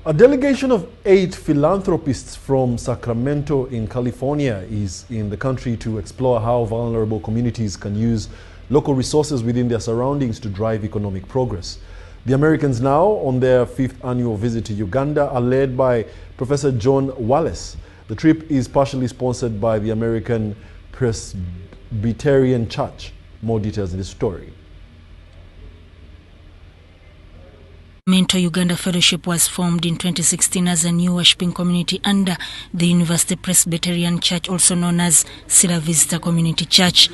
A delegation of 8 philanthropists from Sacramento in California is in the country to explore how vulnerable communities can use local resources within their surroundings to drive economic progress. The Americans, now on their 5th annual visit to Uganda, are led by Professor John Wallace. The trip is partially sponsored by the American Presbyterian Church. More details in this story. Sacramento Uganda Fellowship was formed in 2016 as a new worshiping community under the University Presbyterian Church, also known as Sila Visitor Community Church.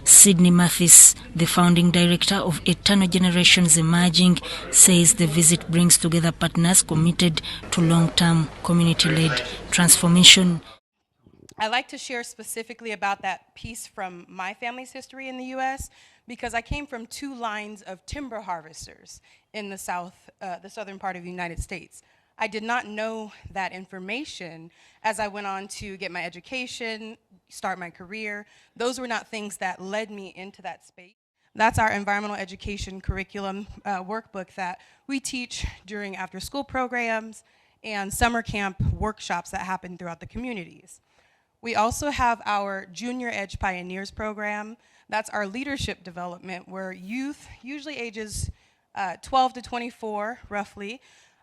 Sydney Mathis, the founding director of Eternal Generations Emerging, says the visit brings together partners committed to long-term community-led transformation. I like to share specifically about that piece from my family's history in the U.S. because I came from 2 lines of timber harvesters in the southern part of the United States. I did not know that information as I went on to get my education, start my career. Those were not things that led me into that space. That's our environmental education curriculum workbook that we teach during after-school programs and summer camp workshops that happen throughout the communities. We also have our Junior Edge Pioneers program. That's our leadership development where youth, usually ages 12 to 24 roughly,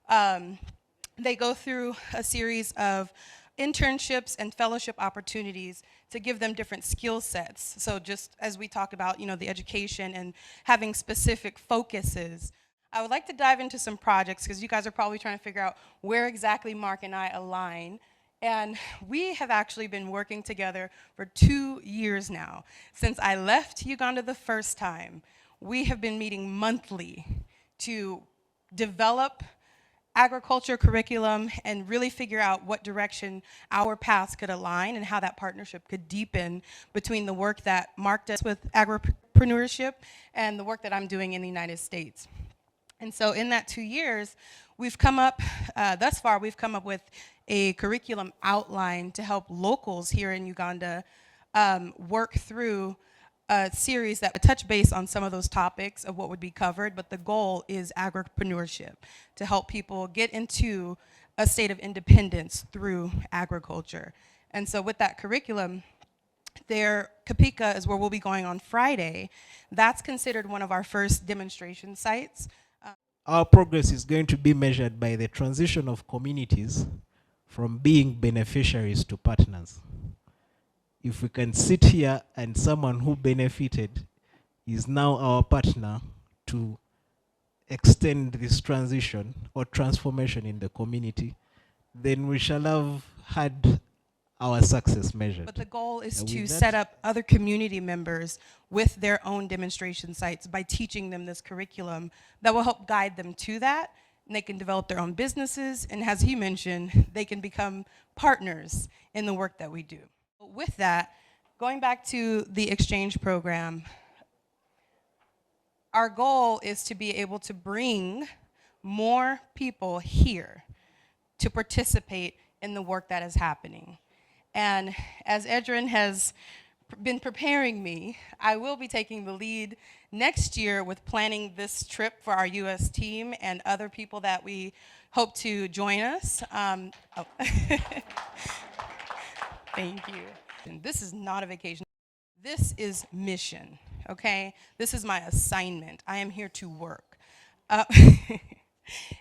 they go through a series of internships and fellowship opportunities to give them different skill sets. So just as we talked about, the education and having specific focuses. I would like to dive into some projects because you guys are probably trying to figure out where exactly Mark and I align. And we have actually been working together for 2 years now. Since I left Uganda the first time, we have been meeting monthly to develop agriculture curriculum and really figure out what direction our paths could align and how that partnership could deepen between the work that Mark does with agripreneurship and the work that I'm doing in the United States. And so in that 2 years, we've come up, thus far, we've come up with a curriculum outline to help locals here in Uganda work through a series that would touch base on some of those topics of what would be covered, but the goal is agripreneurship, to help people get into a state of independence through agriculture. And so with that curriculum, Kapika is where we'll be going on Friday. That's considered one of our first demonstration sites. Our progress is going to be measured by the transition of communities from being beneficiaries to partners. If we can sit here and someone who benefited is now our partner to extend this transition or transformation in the community, then we shall have had our success measured. But the goal is to set up other community members with their own demonstration sites by teaching them this curriculum that will help guide them to that. And they can develop their own businesses, and as he mentioned, they can become partners in the work that we do. With that, going back to the exchange program, our goal is to be able to bring more people here to participate in the work that is happening. And as Edrin has been preparing me, I will be taking the lead next year with planning this trip for our U.S. team and other people that we hope to join us. Thank you. And this is not a vacation. This is mission, okay? This is my assignment. I am here to work.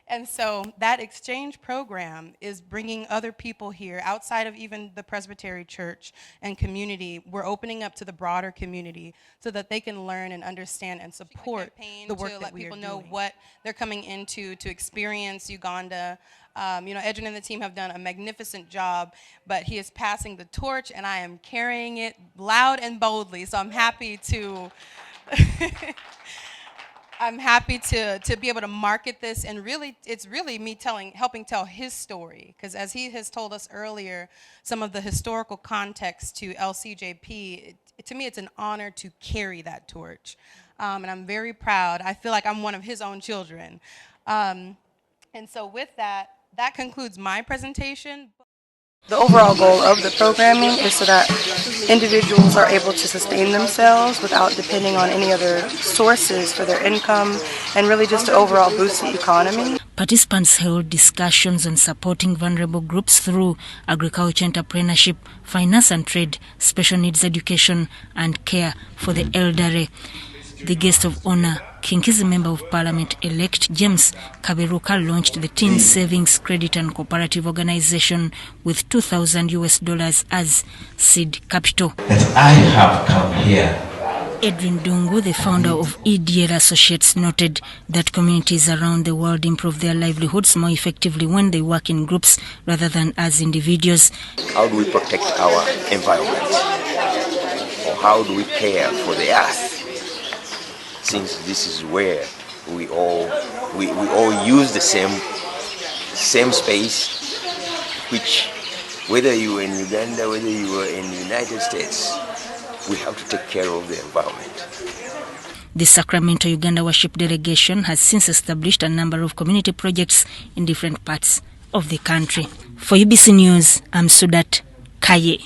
And so that exchange program is bringing other people here outside of even the Presbyterian Church and community. We're opening up to the broader community so that they can learn and understand and support the work that we are doing. To let people know what they're coming into to experience Uganda. Edrin and the team have done a magnificent job, but he is passing the torch and I am carrying it loud and boldly. So I'm happy to be able to market this, and really, it's really me helping tell his story, because as he has told us earlier, some of the historical context to LCJP, to me, it's an honor to carry that torch, and I'm very proud. I feel like I'm one of his own children, and so with that concludes my presentation. The overall goal of the programming is so that individuals are able to sustain themselves without depending on any other sources for their income, and really just to overall boost the economy. participants held discussions on supporting vulnerable groups through agriculture entrepreneurship, finance and trade, special needs education, and care for the elderly. The guest of honor, Kinkizi Member of Parliament-elect James Kaberuka, launched the Teen Savings Credit and Cooperative Organization with $2,000 as seed capital. That I have come here. Edwin Dungu, the founder of EDL Associates, noted that communities around the world improve their livelihoods more effectively when they work in groups rather than as individuals. How do we protect our environment? Or how do we care for the earth? Since this is where we all use the same space, which whether you were in Uganda, whether you were in the United States, we have to take care of the environment. The Sacramento, Uganda worship delegation has since established a number of community projects in different parts of the country. For UBC News, I'm Sudat Kaye.